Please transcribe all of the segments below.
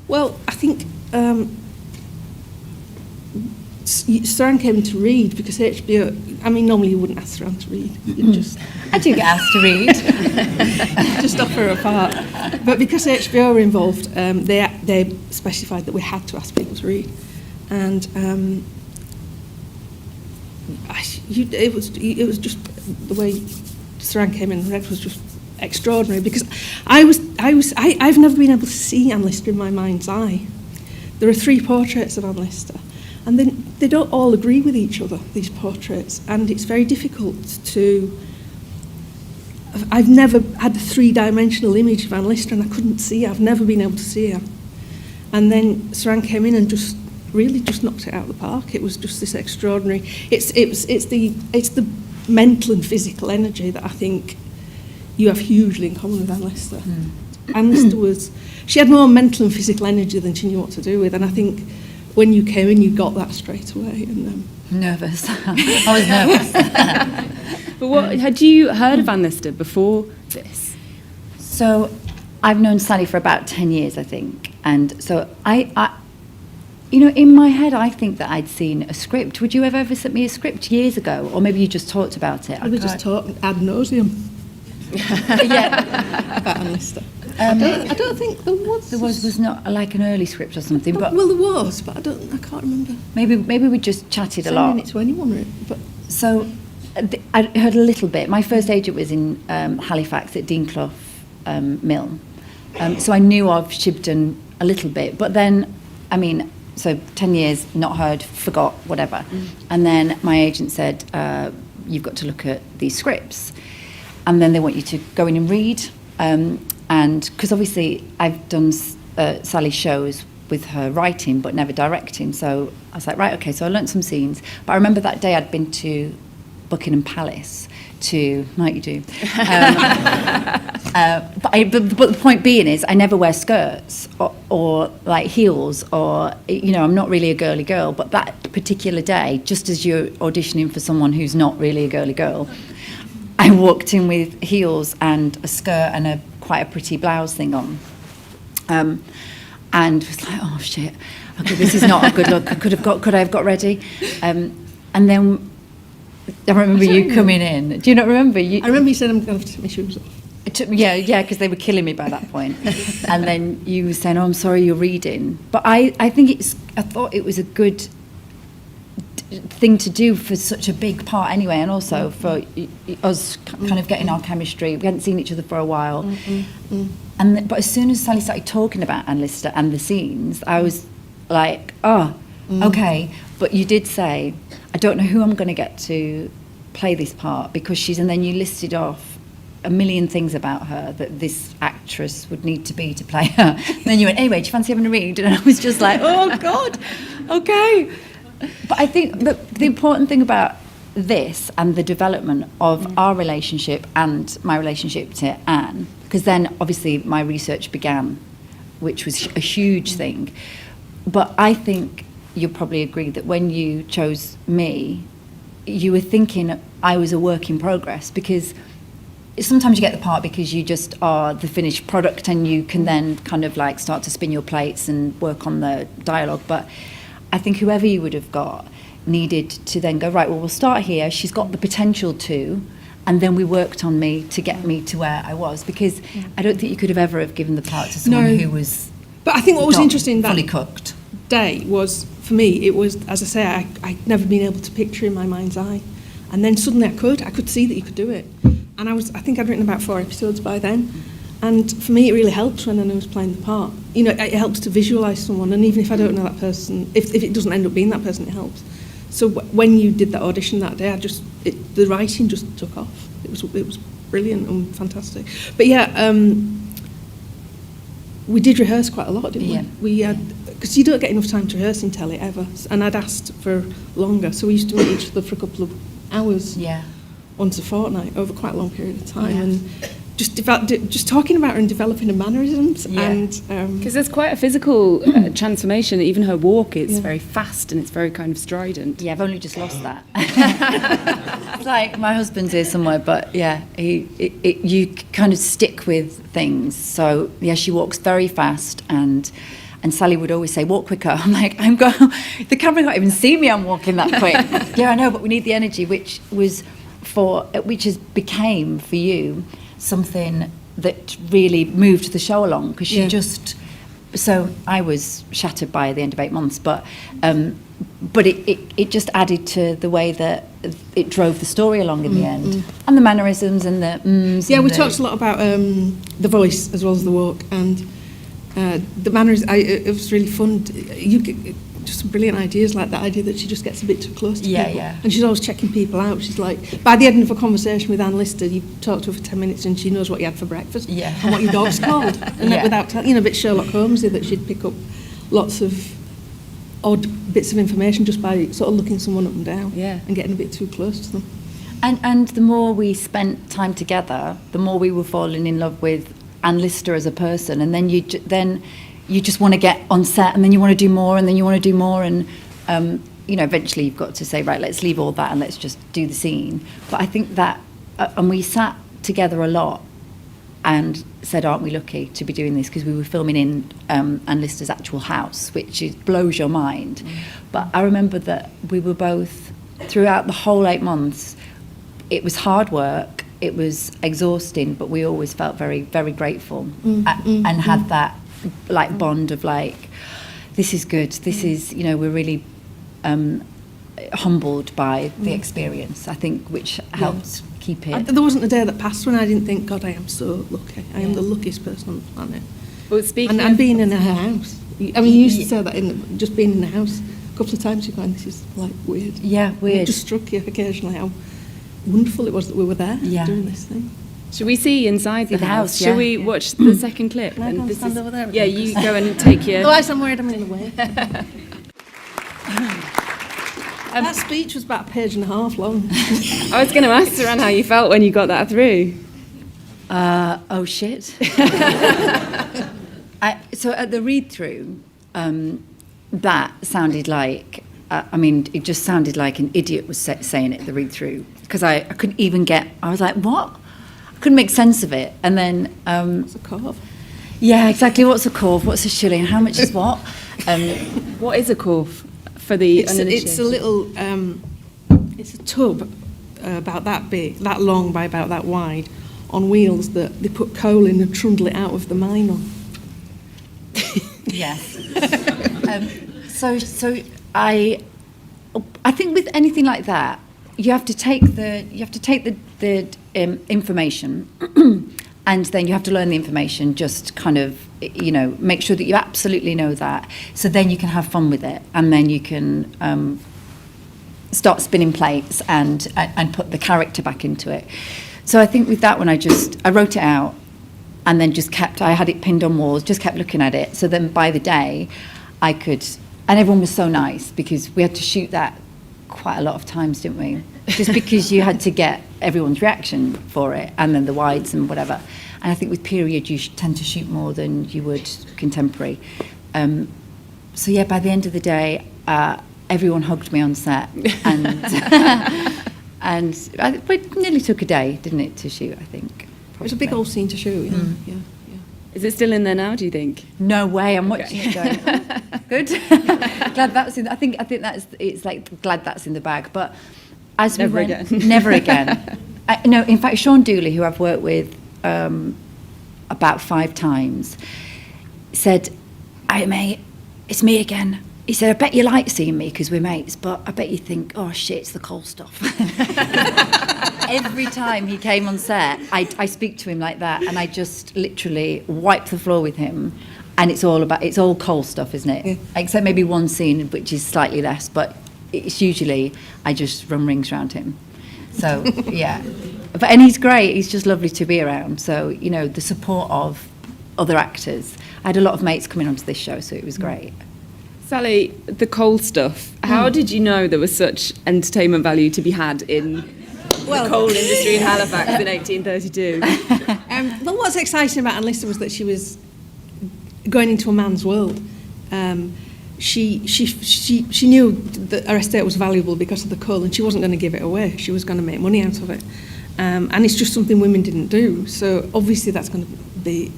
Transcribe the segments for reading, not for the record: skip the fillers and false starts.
Well, I think Suranne came in to read because HBO, I mean, normally you wouldn't ask Suranne to read. You'd just... I do get asked to read. just offer her a part. But because HBO were involved, they specified that we had to ask people to read. And it was just the way Suranne came in and read was just extraordinary, because I've never been able to see Anne Lister in my mind's eye. There are 3 portraits of Anne Lister, and then they don't all agree with each other, these portraits, and it's very difficult to... I've never had a 3-dimensional image of Anne Lister, and I couldn't see her. I've never been able to see her. And then Suranne came in and just really just knocked it out of the park. It was just this extraordinary... It's the mental and physical energy that I think you have hugely in common with Anne Lister. Anne Lister she had more mental and physical energy than she knew what to do with, and I think when you came in, you got that straight away. And nervous. I was nervous. But had you heard of Anne Lister before this? So I've known Sally for about 10 years, I think, and so I in my head, I think that I'd seen a script. Would you have ever sent me a script years ago, or maybe you just talked about it? We just talked ad nauseum. Yeah, about Anne Lister. I don't think there was. There was not like an early script or something, but well, there was, but I can't remember. Maybe we just chatted a lot. Sending it to anyone, really, but so I heard a little bit. My first agent was in Halifax at Deanclough Mill, so I knew of Shibden a little bit, but then, I mean, so 10 years, not heard, forgot, whatever. And then my agent said, you've got to look at these scripts. And then they want you to go in and read. And because obviously I've done Sally's shows with her writing, but never directing. So I was like, right, okay, so I learnt some scenes. But I remember that day I'd been to Buckingham Palace like you do. But the point being is I never wear skirts or like heels, or, I'm not really a girly girl. But that particular day, just as you're auditioning for someone who's not really a girly girl, I walked in with heels and a skirt and quite a pretty blouse thing on. And was like, oh shit, okay, this is not a good look. Could I have got ready? And then I remember you coming in. Do you not remember? I remember you said I'm going to have to take my shoes off. Yeah, because they were killing me by that point. And then you were saying, oh, I'm sorry, you're reading. But I thought it was a good thing to do for such a big part anyway, and also for us kind of getting our chemistry. We hadn't seen each other for a while. But as soon as Sally started talking about Anne Lister and the scenes, I was like, okay. But you did say, I don't know who I'm going to get to play this part, because and then you listed off a million things about her that this actress would need to be to play her. And then you went, anyway, do you fancy having a read? And I was just like, oh God, okay. But I think the important thing about this and the development of our relationship and my relationship to Anne, because then obviously my research began, which was a huge thing. But I think you'll probably agree that when you chose me, you were thinking I was a work in progress, because sometimes you get the part because you just are the finished product and you can then kind of like start to spin your plates and work on the dialogue. But I think whoever you would have got needed to then go, right, well, we'll start here. She's got the potential to, and then we worked on me to get me to where I was, because I don't think you could have ever have given the part to someone who was. But I think what was interesting fully cooked day was, for me, it was, as I say, I'd never been able to picture in my mind's eye, and then suddenly I could see that you could do it, and I think I'd written about 4 episodes by then, and for me it really helped when I was playing the part. It helps to visualise someone, and even if I don't know that person, if it doesn't end up being that person, it helps. So when you did that audition that day, the writing just took off. It was brilliant and fantastic. But we did rehearse quite a lot, didn't we? Yeah. We had, because you don't get enough time to rehearse in telly ever, and I'd asked for longer, so we used to meet each other for a couple of hours, once a fortnight, over quite a long period of time, and just talking about her and developing her mannerisms, and because there's quite a physical transformation. Even her walk is very fast and it's very kind of strident. Yeah, I've only just lost that. It's like my husband's here somewhere, but you kind of stick with things. So yeah, she walks very fast, and And Sally would always say, walk quicker. I'm like, the camera can't even see me, I'm walking that quick. Yeah, I know, but we need the energy, which became for you something that really moved the show along, because so I was shattered by the end of 8 months, but it just added to the way that it drove the story along in the end, and the mannerisms and the mms. Yeah, we talked a lot about the voice as well as the walk, and the manners. It was really fun. You get just some brilliant ideas, like that idea that she just gets a bit too close to people. Yeah. And she's always checking people out. She's like, by the end of a conversation with Anne Lister, you talk to her for 10 minutes and she knows what you had for breakfast and what your dog's called. And without telling, a bit Sherlock Holmesy, that she'd pick up lots of odd bits of information just by sort of looking someone up and down and getting a bit too close to them. And the more we spent time together, the more we were falling in love with Anne Lister as a person, and then you just want to get on set, and then you want to do more, and then you want to do more, and eventually you've got to say, right, let's leave all that and let's just do the scene. But I think that, and we sat together a lot and said, aren't we lucky to be doing this, because we were filming in Anne Lister's actual house, which blows your mind. But I remember that we were both, throughout the whole 8 months, it was hard work, it was exhausting, but we always felt very, very grateful and had that like bond of like, this is good, this is, we're really humbled by the experience, I think, which helped keep it. There wasn't a day that passed when I didn't think, God, I am so lucky. I am the luckiest person on the planet. Well, speaking and being in her house. I mean, you used to say that, just being in the house. A couple of times you find this is like weird. Yeah, weird. It just struck you occasionally how wonderful it was that we were there doing this thing. Should we see inside the house? Yeah. Shall we watch the second clip? Can I go and stand over there? Yeah, you go and take your... Otherwise I'm worried I'm in the way. That speech was about a page and a half long. I was going to ask Suranne how you felt when you got that through. Oh, shit. So at the read-through, that sounded like... it just sounded like an idiot was saying it at the read-through, because I couldn't even I was like, what? I couldn't make sense of it. And then... What's a curve? Yeah, exactly. What's a curve? What's a shilling? How much is what? What is a curve for the uninitiated? It's a little... it's a tub about that big, that long by about that wide, on wheels that they put coal in and trundle it out of the mine on. Yes. So I think with anything like that, you have to take the information, and then you have to learn the information. Just kind of make sure that you absolutely know that. So then you can have fun with it, and then you can start spinning plates and put the character back into it. So I think with that one, I wrote it out, and then I had it pinned on walls, just kept looking at it. So then by the day, I could. And everyone was so nice, because we had to shoot that quite a lot of times, didn't we? Just because you had to get everyone's reaction for it, and then the wides and whatever. And I think with period, you tend to shoot more than you would contemporary. So yeah, by the end of the day, everyone hugged me on set, and it nearly took a day, didn't it, to shoot? I think. It was a big old scene to shoot. Yeah. Is it still in there now, do you think? No way, I'm watching it going, oh, good. Glad that's in, I think it's like, glad that's in the bag. But as never we went, never again. No, in fact, Sean Dooley, who I've worked with about 5 times, said, "Hey mate, it's me again." He said, "I bet you like seeing me because we're mates, but I bet you think, oh shit, it's the coal stuff." Every time he came on set, I speak to him like that, and I just literally wipe the floor with him, and it's all coal stuff, isn't it? Yeah. Except maybe one scene which is slightly less, but it's usually I just run rings around him. So yeah, and he's great. He's just lovely to be around. So the support of other actors. I had a lot of mates coming onto this show, so it was great. Sally, the coal stuff. How did you know there was such entertainment value to be had in the coal industry in Halifax in 1832? Well, what's exciting about Anne Lister was that she was going into a man's world. She knew that her estate was valuable because of the coal, and she wasn't going to give it away. She was going to make money out of it. And it's just something women didn't do. So obviously that's going to be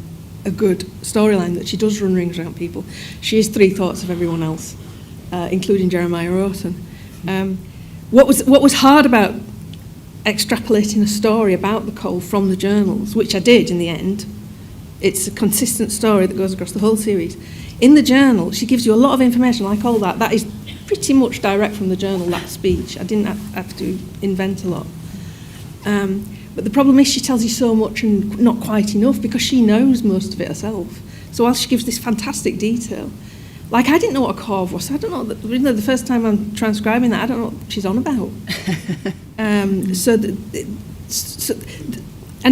a good storyline, that she does run rings around people. She is three thoughts of everyone else, including Jeremiah Orton. What was hard about extrapolating a story about the coal from the journals, which I did in the end, it's a consistent story that goes across the whole series. In the journal, she gives you a lot of information, like all that. That is pretty much direct from the journal, that speech. I didn't have to invent a lot. But the problem is she tells you so much and not quite enough, because she knows most of it herself. So while she gives this fantastic detail, like I didn't know what a corv was. I don't know, the first time I'm transcribing that, I don't know what she's on about. And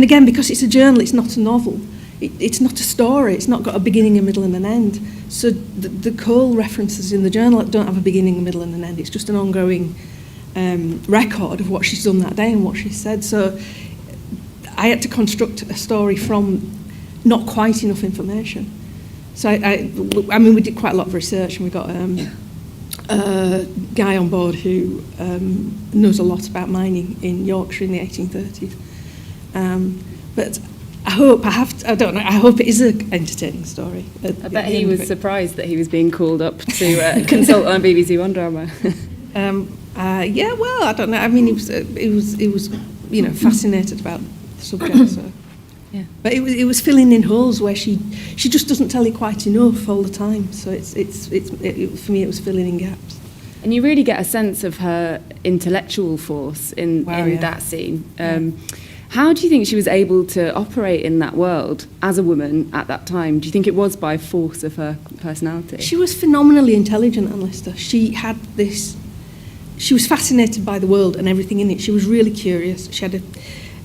again, because it's a journal, it's not a novel. It's not a story. It's not got a beginning, a middle and an end. So the coal references in the journal don't have a beginning, a middle and an end. It's just an ongoing record of what she's done that day and what she said. So I had to construct a story from not quite enough information. So I mean, we did quite a lot of research, and we got a guy on board who knows a lot about mining in Yorkshire in the 1830s. But I hope it is an entertaining story. I bet he was surprised that he was being called up to consult on a BBC One drama. Yeah, well, I don't know. I mean, he was fascinated about the subject. So. Yeah. But it was filling in holes where she just doesn't tell it quite enough all the time. So for me, it was filling in gaps. And you really get a sense of her intellectual force in that scene. How do you think she was able to operate in that world as a woman at that time? Do you think it was by force of her personality? She was phenomenally intelligent, Anne Lister. She was fascinated by the world and everything in it. She was really curious.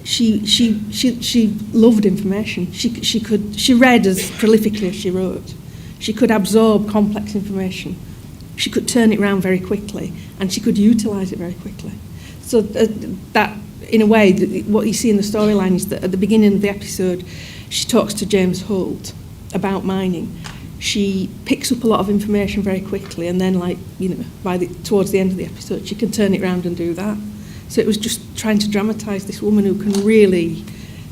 She loved information. She read as prolifically as she wrote. She could absorb complex information. She could turn it around very quickly, and she could utilise it very quickly. So that, in a way, what you see in the storyline is that at the beginning of the episode, she talks to James Holt about mining. She picks up a lot of information very quickly, and then, towards the end of the episode, she can turn it around and do that. So it was just trying to dramatise this woman who can really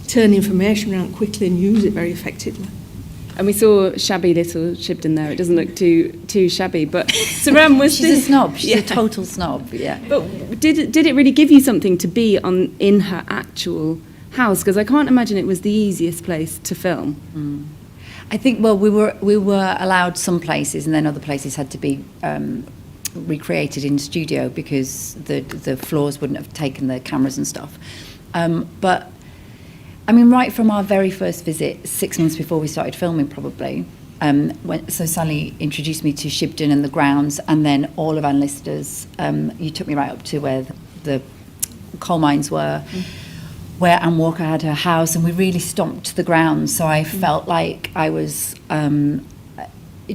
turn information around quickly and use it very effectively. And we saw shabby little Shibden there. It doesn't look too shabby, but Suranne was. She's a snob. She's a total snob. Yeah. But did it really give you something to be in her actual house? Because I can't imagine it was the easiest place to film. Mm. I think we were allowed some places, and then other places had to be recreated in studio because the floors wouldn't have taken the cameras and stuff. But I mean, right from our very first visit, 6 months before we started filming, probably. So Sally introduced me to Shibden and the grounds, and then all of Anne Lister's. You took me right up to where the coal mines were, where Anne Walker had her house, and we really stomped the grounds. So I felt like I was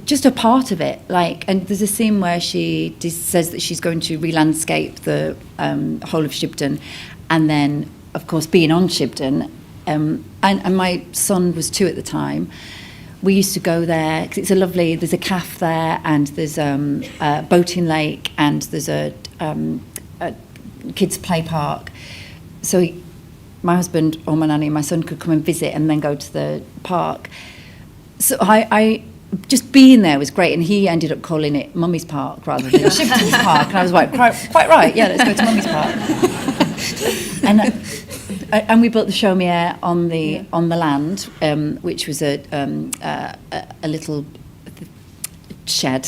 just a part of it. And there's a scene where she says that she's going to re-landscape the whole of Shibden, and then, of course, being on Shibden. And my son was 2 at the time. We used to go there because it's there's a cafe there, and there's a boating lake, and there's a kids play park. So my husband or my nanny and my son could come and visit and then go to the park. So I just being there was great, and he ended up calling it Mummy's Park rather than Shibden's Park, and I was like, quite right, yeah, let's go to Mummy's Park. And we built the chaumière on the land, which was a little shed,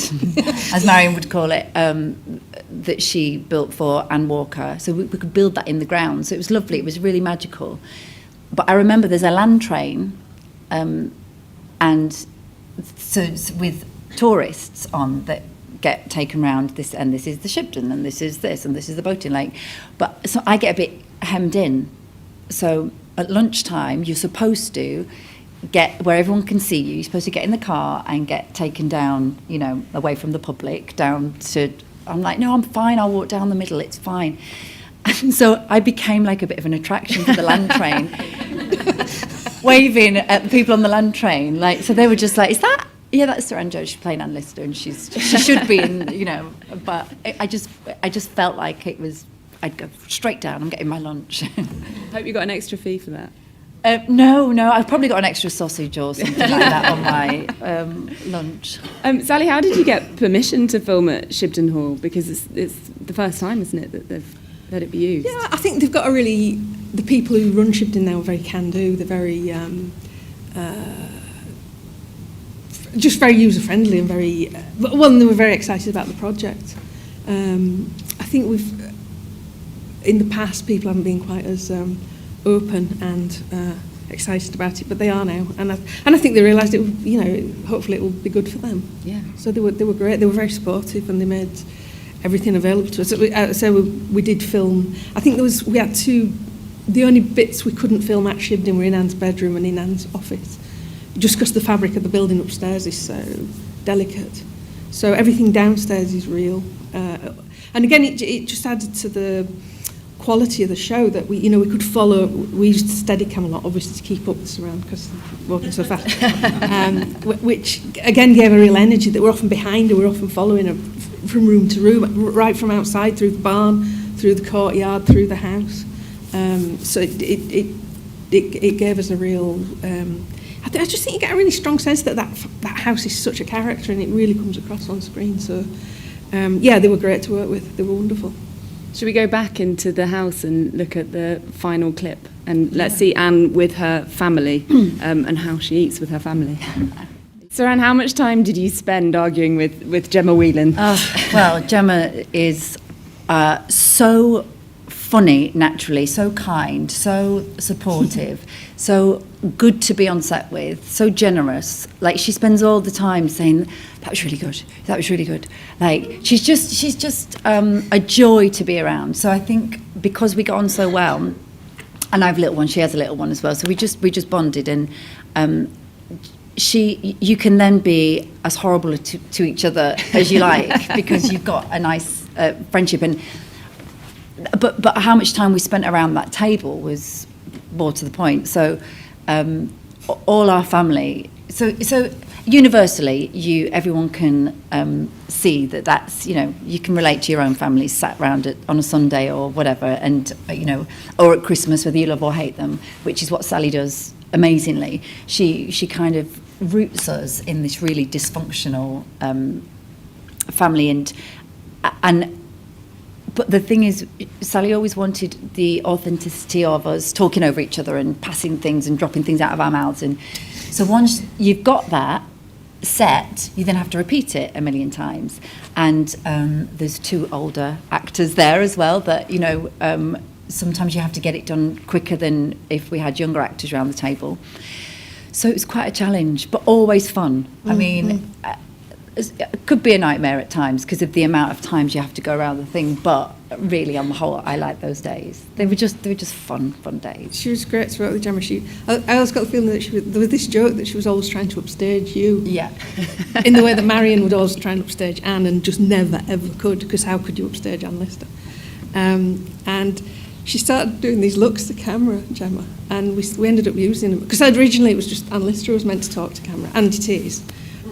as Marion would call it, that she built for Anne Walker. So we could build that in the ground. So it was lovely. It was really magical. But I remember there's a land train, and so with tourists on that get taken round this, and this is the Shibden, and this is this, and this is the boating lake. But so I get a bit hemmed in. So at lunchtime, you're supposed to get where everyone can see you. You're supposed to get in the car and get taken down, away from the public, down to... I'm like, no, I'm fine. I'll walk down the middle. It's fine. And so I became like a bit of an attraction for the land train, waving at the people on the land train. So they were just like, is that... Yeah, that's Suranne Jones. She's playing Anne Lister, and she should be in, But I just felt like it was... I'd go straight down. I'm getting my lunch. Hope you got an extra fee for that. No, I've probably got an extra sausage or something like that on my lunch. Sally, how did you get permission to film at Shibden Hall? Because it's the first time, isn't it, that they've let it be used? Yeah, I think they've got the people who run Shibden now are very can-do. They're very, just very user-friendly and very, they were very excited about the project. I think in the past, people haven't been quite as open and excited about it, but they are now, and I think they realised it. Hopefully it will be good for them. Yeah. So they were great. They were very supportive, and they made everything available to us. So we did film. I think we had two. The only bits we couldn't film at Shibden were in Anne's bedroom and in Anne's office, just because the fabric of the building upstairs is so delicate. So everything downstairs is real, and again, it just added to the quality of the show that we could follow. We used Steadicam a lot, obviously, to keep up with Suranne because walking so fast, which again gave a real energy that we're often behind her, we're often following her from room to room, right from outside through the barn, through the courtyard, through the house. So it gave us a real. I just think you get a really strong sense that house is such a character, and it really comes across on screen. So they were great to work with. They were wonderful. Should we go back into the house and look at the final clip? And let's see Anne with her family and how she eats with her family. Suranne, how much time did you spend arguing with Gemma Whelan? Well, Gemma is so funny naturally, so kind, so supportive, so good to be on set with, so generous. Like, she spends all the time saying, that was really good. Like, she's just a joy to be around. So I think because we got on so well, and I have a little one, she has a little one as well, so we just bonded, and you can then be as horrible to each other as you like because you've got a nice friendship. But how much time we spent around that table was more to the point. So all our family, so universally, everyone can see that's, you can relate to your own family sat around on a Sunday or whatever, and or at Christmas, whether you love or hate them, which is what Sally does amazingly. She kind of roots us in this really dysfunctional family, and. But the thing is, Sally always wanted the authenticity of us talking over each other and passing things and dropping things out of our mouths. And so once you've got that set, you then have to repeat it a million times. And there's two older actors there as well that, sometimes you have to get it done quicker than if we had younger actors around the table. So it was quite a challenge, but always fun. I mean... It could be a nightmare at times because of the amount of times you have to go around the thing, but really on the whole I like those days. They were just fun days. She was great to work with Gemma. I always got the feeling that there was this joke that she was always trying to upstage you. Yeah. In the way that Marion would always try and upstage Anne and just never ever could, because how could you upstage Anne Lister? And she started doing these looks to camera, Gemma, and we ended up using them because originally it was just Anne Lister was meant to talk to camera, and it is.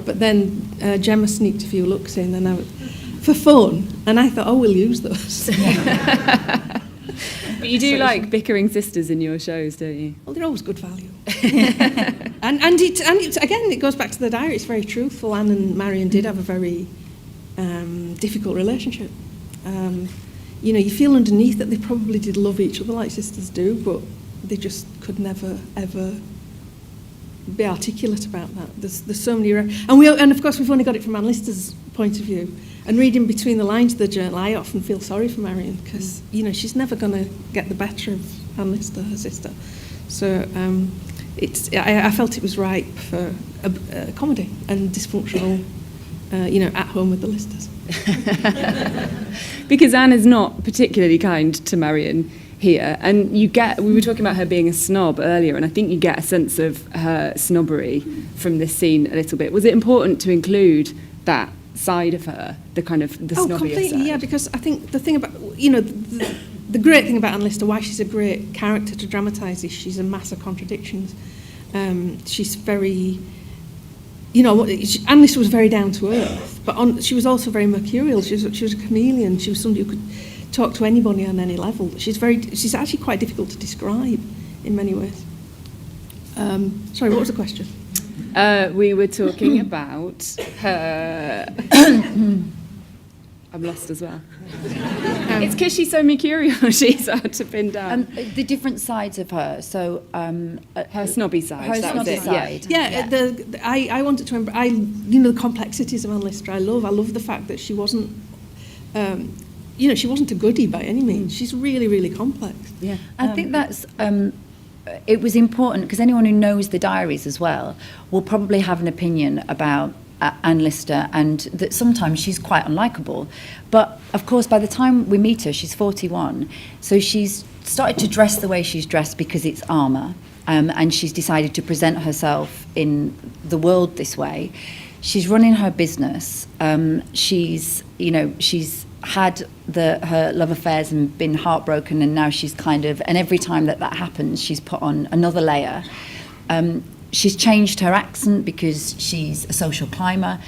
But then Gemma sneaked a few looks in, and for fun, and I thought, we'll use those. But you do like bickering sisters in your shows, don't you? Well, they're always good value. and it goes back to the diary. It's very truthful. Anne and Marion did have a very difficult relationship. You feel underneath that they probably did love each other like sisters do, but they just could never ever be articulate about that. There's so many, and of course we've only got it from Anne Lister's point of view. And reading between the lines of the journal, I often feel sorry for Marion because she's never going to get the better of Anne Lister, her sister. So I felt it was ripe for a comedy and dysfunctional, at home with the Listers. Because Anne is not particularly kind to Marion here, and we were talking about her being a snob earlier, and I think you get a sense of her snobbery from this scene a little bit. Was it important to include that side of her, the kind of the snobbier completely, side? Yeah, because I think the thing about, the great thing about Anne Lister, why she's a great character to dramatise, is she's a mass of contradictions. She's very, Anne Lister was very down to earth, but she was also very mercurial. She was a chameleon. She was somebody who could talk to anybody on any level. She's actually quite difficult to describe in many ways. Sorry, what was the question? We were talking about her... I'm lost as well. It's because she's so mercurial, she's hard to pin down. The different sides of her. So Her snobby side. her that was snobby it, side. Yeah, I wanted to the complexities of Anne Lister. I love the fact that she wasn't, she wasn't a goodie by any means. She's really, really complex. Yeah. I think that's it was important because anyone who knows the diaries as well will probably have an opinion about Anne Lister, and that sometimes she's quite unlikable. But of course, by the time we meet her, she's 41, so she's started to dress the way she's dressed because it's armour, and she's decided to present herself in the world this way. She's running her business. She's had her love affairs and been heartbroken, and now she's and every time that happens, she's put on another layer. She's changed her accent because she's a social climber.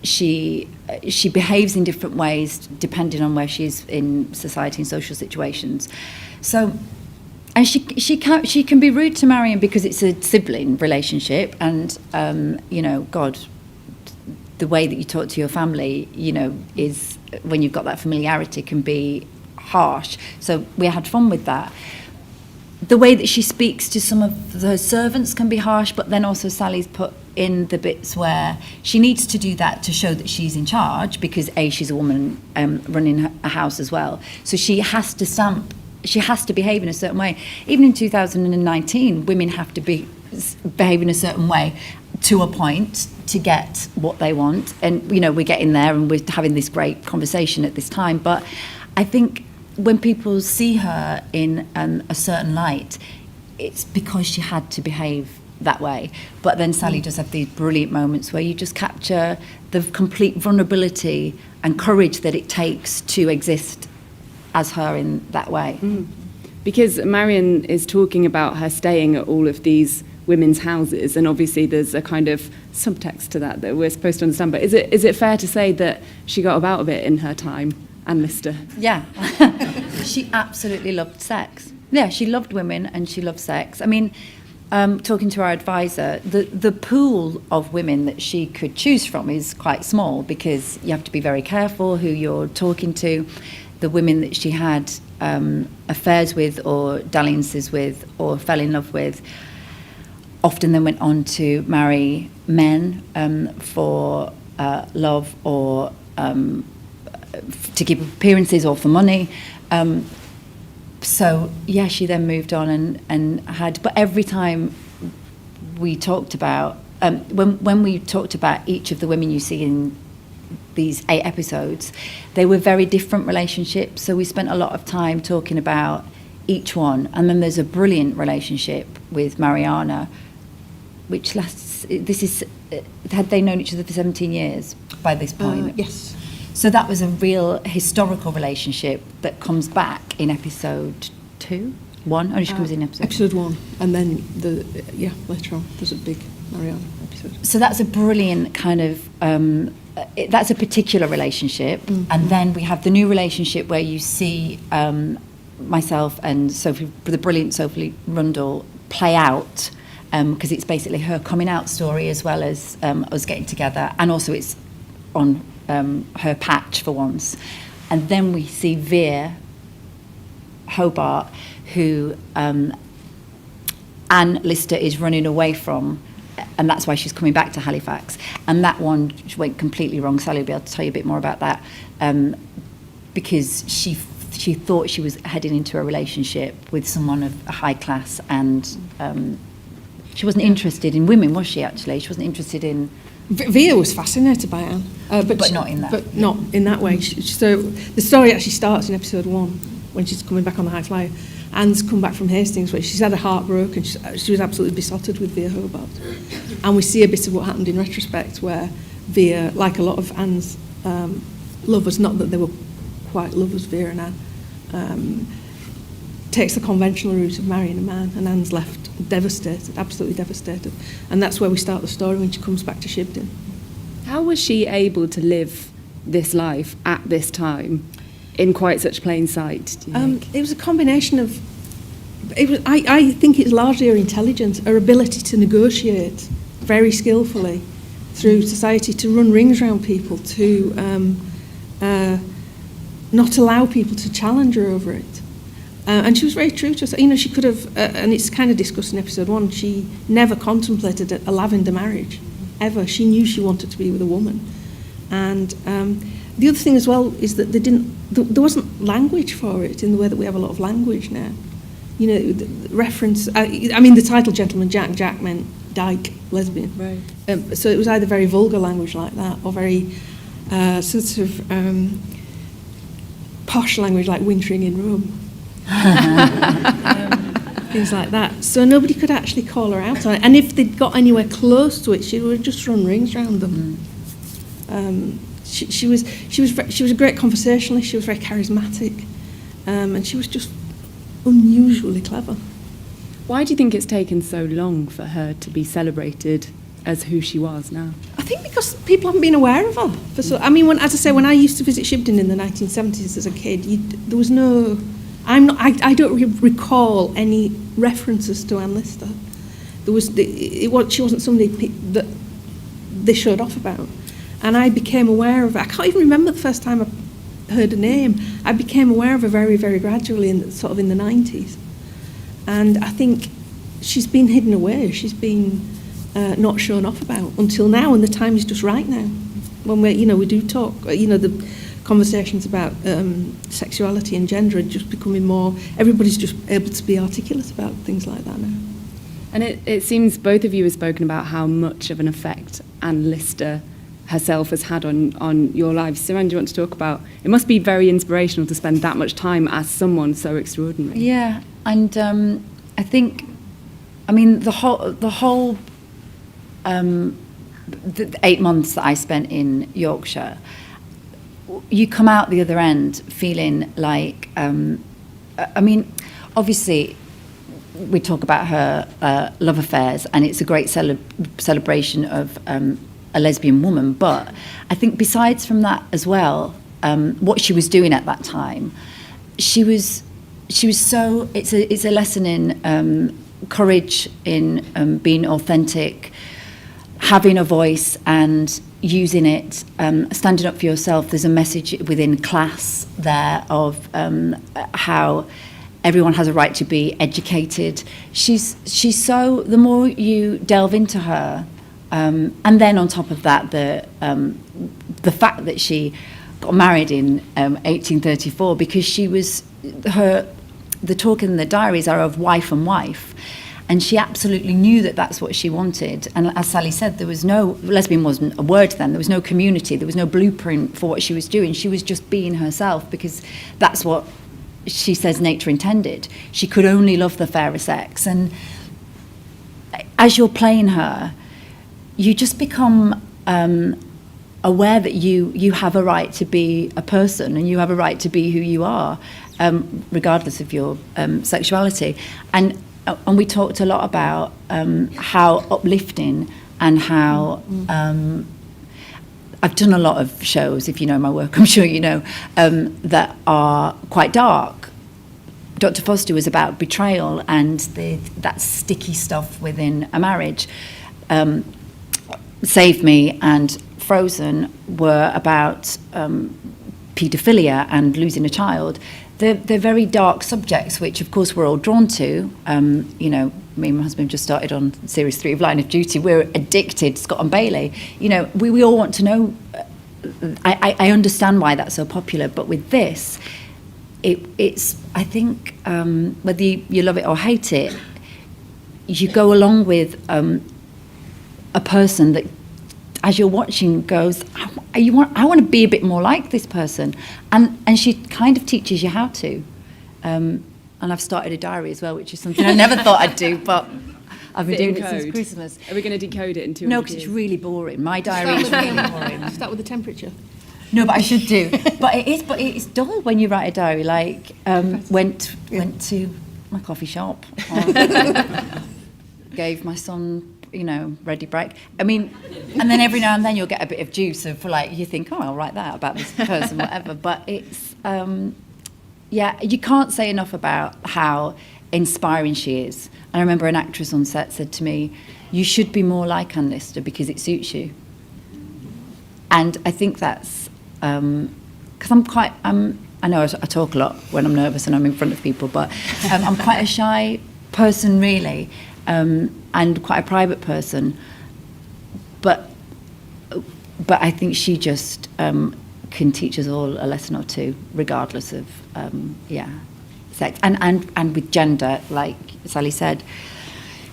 She behaves in different ways depending on where she is in society and social situations. So, and she can be rude to Marion because it's a sibling relationship, and God, the way that you talk to your family, is when you've got that familiarity can be harsh. So we had fun with that. The way that she speaks to some of her servants can be harsh, but then also Sally's put in the bits where she needs to do that to show that she's in charge, because she's a woman running a house as well. So she has to behave in a certain way. Even in 2019, women have to behave in a certain way to a point to get what they want. And, we're getting there and we're having this great conversation at this time. But I think when people see her in a certain light, it's because she had to behave that way. But then Sally does have these brilliant moments where you just capture the complete vulnerability and courage that it takes to exist as her in that way. Because Marion is talking about her staying at all of these women's houses, and obviously there's a kind of subtext to that we're supposed to understand. But is it fair to say that she got about a bit in her time, Anne Lister? Yeah. She absolutely loved sex. Yeah, she loved women and she loved sex. I mean, talking to our advisor, the pool of women that she could choose from is quite small, because you have to be very careful who you're talking to. The women that she had affairs with or dalliances with or fell in love with often then went on to marry men for love or to keep appearances or for money. So, yeah, she then moved on and had... But every time we talked about... when we talked about each of the women you see in these 8 episodes, they were very different relationships. So we spent a lot of time talking about each one. And then there's a brilliant relationship with Mariana, which lasts... had they known each other for 17 years by this point? Yes. So that was a real historical relationship that comes back in episode 1. Or she comes in episode 1, and then later on there's a big Mariana episode. So that's a brilliant kind of that's a particular relationship, and then we have the new relationship where you see myself and Sophie, the brilliant Sophie Rundle, play out, because it's basically her coming out story as well as us getting together, and also it's on her patch for once. And then we see Veer Hobart, who Anne Lister is running away from, and that's why she's coming back to Halifax. And that one went completely wrong. Sally will be able to tell you a bit more about that, because she thought she was heading into a relationship with someone of a high class, and she wasn't interested in women, was she, actually? She wasn't interested in... Via was fascinated by Anne, but not in that. But not in that way. So the story actually starts in episode 1 when she's coming back on the High Flyer. Anne's come back from Hastings, where she's had her heart broken. She was absolutely besotted with Via Hobart, and we see a bit of what happened in retrospect, where Via, like a lot of Anne's lovers, not that they were quite lovers, Via and Anne, takes the conventional route of marrying a man, and Anne's left devastated, absolutely devastated. And that's where we start the story, when she comes back to Shibden. How was she able to live this life at this time in quite such plain sight, do you think? It was a combination of I think it's largely her intelligence, her ability to negotiate very skillfully through society, to run rings around people, to not allow people to challenge her over it. And she was very true to herself. You know, she could have, and it's kind of discussed in episode 1, she never contemplated a lavender marriage, ever. She knew she wanted to be with a woman. And the other thing as well is that there wasn't language for it in the way that we have a lot of language now. You know, the reference, I mean, the title Gentleman Jack meant dyke, lesbian. Right. So it was either very vulgar language like that, or very sort of posh language like wintering in Rome. Things like that. So nobody could actually call her out on it. And if they'd got anywhere close to it, she would just run rings around them. She was a great conversationalist. She was very charismatic, and she was just unusually clever. Why do you think it's taken so long for her to be celebrated as who she was now? I think because people haven't been aware of her. I mean, as I say, when I used to visit Shibden in the 1970s as a kid, there was no. I don't recall any references to Anne Lister. She wasn't somebody that they showed off about, and I became aware of her. I can't even remember the first time I heard her name. I became aware of her very, very gradually, in the 90s, and I think she's been hidden away. She's been not shown off about until now, and the time is just right now when we do talk. The conversations about sexuality and gender are just becoming more. Everybody's just able to be articulate about things like that now. And it seems both of you have spoken about how much of an effect Anne Lister herself has had on your lives. Suranne, do you want to talk about? It must be very inspirational to spend that much time as someone so extraordinary. Yeah, and I think, I mean, the whole the 8 months that I spent in Yorkshire, you come out the other end feeling like, I mean, obviously, we talk about her love affairs, and it's a great celebration of a lesbian woman. But I think besides from that as well, what she was doing at that time, she was so. It's a lesson in courage, in being authentic, having a voice and using it, standing up for yourself. There's a message within class there of how everyone has a right to be educated. She's so, the more you delve into her, and then on top of that, the fact that she got married in 1834, because she was, the talk in the diaries are of wife and wife, and she absolutely knew that that's what she wanted. And as Sally said, there was no, lesbian wasn't a word then, there was no community, there was no blueprint for what she was doing. She was just being herself, because that's what she says nature intended. She could only love the fairer sex. And as you're playing her, you just become aware that you have a right to be a person, and you have a right to be who you are, regardless of your sexuality. And we talked a lot about how uplifting and how I've done a lot of shows, if you know my work, I'm sure you know, that are quite dark. Dr. Foster was about betrayal and that sticky stuff within a marriage. Save Me and Frozen were about paedophilia and losing a child. They're very dark subjects, which of course we're all drawn to. You know, me and my husband just started on series 3 of Line of Duty. We're addicted, Scott and Bailey. You know, we all want to know. I understand why that's so popular, but with this, it's I think whether you love it or hate it, you go along with a person that, as you're watching, goes, I want to be a bit more like this person, and she kind of teaches you how to. And I've started a diary as well, which is something I never thought I'd do, but I've been doing it since Christmas. Are we going to decode it in 200 No, because it's really boring. My diary is really boring. Start with the temperature. No, but I should do. But it's dull when you write a diary. Like went to my coffee shop, gave my son, you know, ready break. I mean, and then every now and then you'll get a bit of juice of, like, you think, oh, I'll write that about this person, whatever. But it's, yeah, you can't say enough about how inspiring she is. And I remember an actress on set said to me, "You should be more like Anne Lister because it suits you." And I think that's because I know I talk a lot when I'm nervous and I'm in front of people, but I'm quite a shy person, really, and quite a private person. But I think she just can teach us all a lesson or two, regardless of sex and with gender, like Sally said.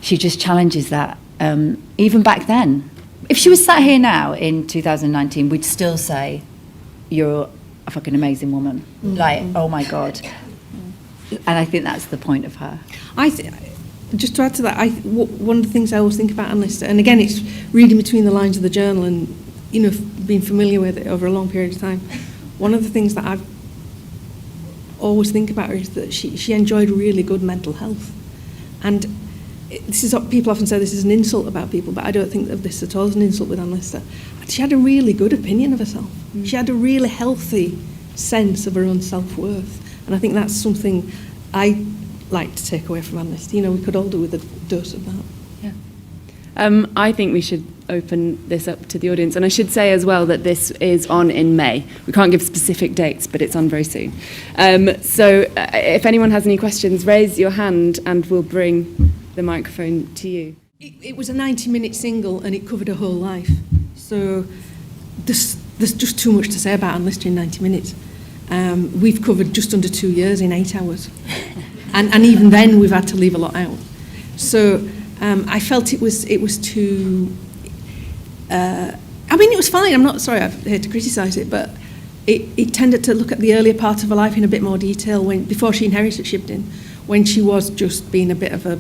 She just challenges that. Even back then, if she was sat here now in 2019, we'd still say, "You're a fucking amazing woman." Like, oh my God. And I think that's the point of her. Just to add to that, one of the things I always think about Anne Lister, and again, it's reading between the lines of the journal and, you know, being familiar with it over a long period of time. One of the things that I've always think about her is that she enjoyed really good mental health. And this is what people often say, this is an insult about people, but I don't think of this at all as an insult with Anne Lister. She had a really good opinion of herself. She had a really healthy sense of her own self-worth. And I think that's something I like to take away from Anne Lister. You know, we could all do with a dose of that. Yeah. I think we should open this up to the audience. And I should say as well that this is on in May. We can't give specific dates, but it's on very soon. So if anyone has any questions, raise your hand and we'll bring the microphone to you. It was a 90-minute single and it covered her whole life. So there's just too much to say about Anne Lister in 90 minutes. We've covered just under 2 years in 8 hours. And even then we've had to leave a lot out. So I felt it was too... I mean, it was fine. I'm not sorry, I'm here to criticise it, but it tended to look at the earlier part of her life in a bit more detail before she inherited Shibden, when she was just being a bit of a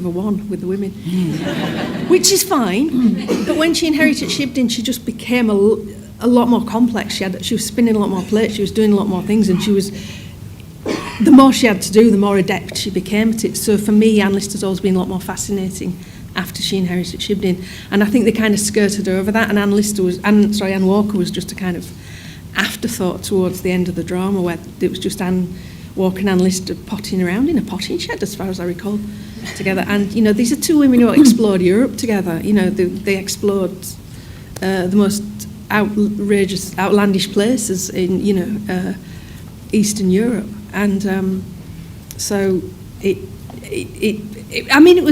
one with the women, which is fine. But when she inherited Shibden, she just became a lot more complex. She was spinning a lot more plates. She was doing a lot more things, and the more she had to do, the more adept she became at it. So for me, Anne Lister's always been a lot more fascinating after she inherited Shibden, and I think they kind of skirted over that. And Anne Walker was just a kind of afterthought towards the end of the drama, where it was just Anne Walker and Anne Lister potting around in a potting shed, as far as I recall, together. And you know, these are two women who explored Europe together. You know, they explored the most outrageous, outlandish places in Eastern Europe, and so I mean, I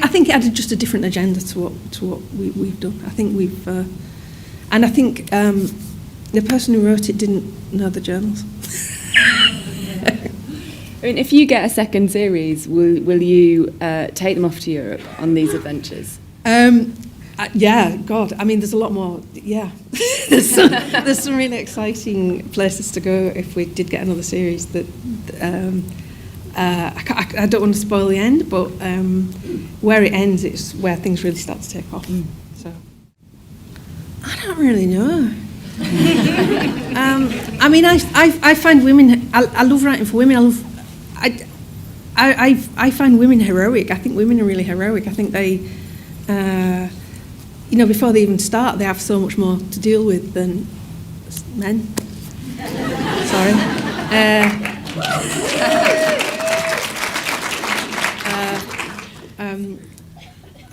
think it had just a different agenda to what we've done. I think and I think the person who wrote it didn't know the journals. I mean, if you get a second series, will you take them off to Europe on these adventures? Yeah, God. I mean, there's a lot more. Yeah, there's some really exciting places to go if we did get another series. That I don't want to spoil the end, but where it ends, it's where things really start to take off. So I don't really know. I mean, I find women. I love writing for women. I find women heroic. I think women are really heroic. I think they, before they even start, they have so much more to deal with than men. Sorry.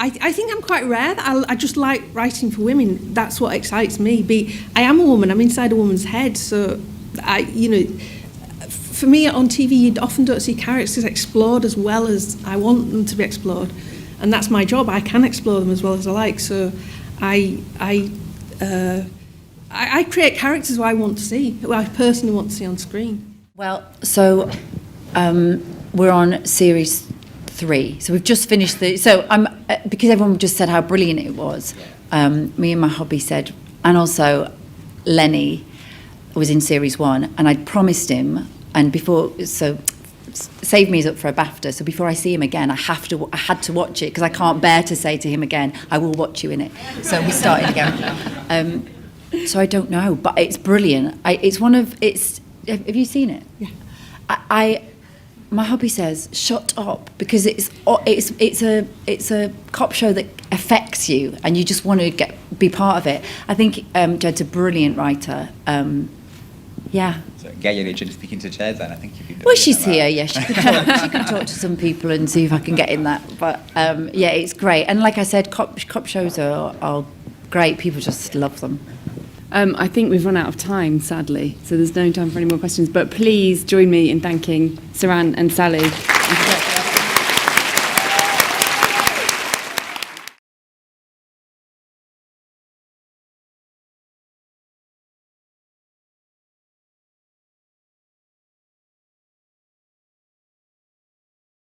I think I'm quite rare. I just like writing for women. That's what excites me. I am a woman. I'm inside a woman's head. So, for me on TV, you often don't see characters explored as well as I want them to be explored, and that's my job. I can explore them as well as I like. So, I create characters who I want to see, who I personally want to see on screen. Well, so we're on series 3. So we've just finished because everyone just said how brilliant it was. Me and my hubby said, and also Lenny was in series 1, and I'd promised him, and Save Me is up for a BAFTA, so before I see him again, I had to watch it, because I can't bear to say to him again, I will watch you in it. So we started again. So I don't know, but it's brilliant. Have you seen it? Yeah. My hubby says, shut up, because it's a cop show that affects you, and you just want to be part of it. I think Jed's a brilliant writer, Yeah. So get your agent speaking to chairs then, I think you'd be Well, brilliant she's at that. here, yeah, she could talk to some people and see if I can get in that. But yeah, it's great. And like I said, cop shows are great. People just love them. I think we've run out of time, sadly, so there's no time for any more questions. But please join me in thanking Suranne and Sally.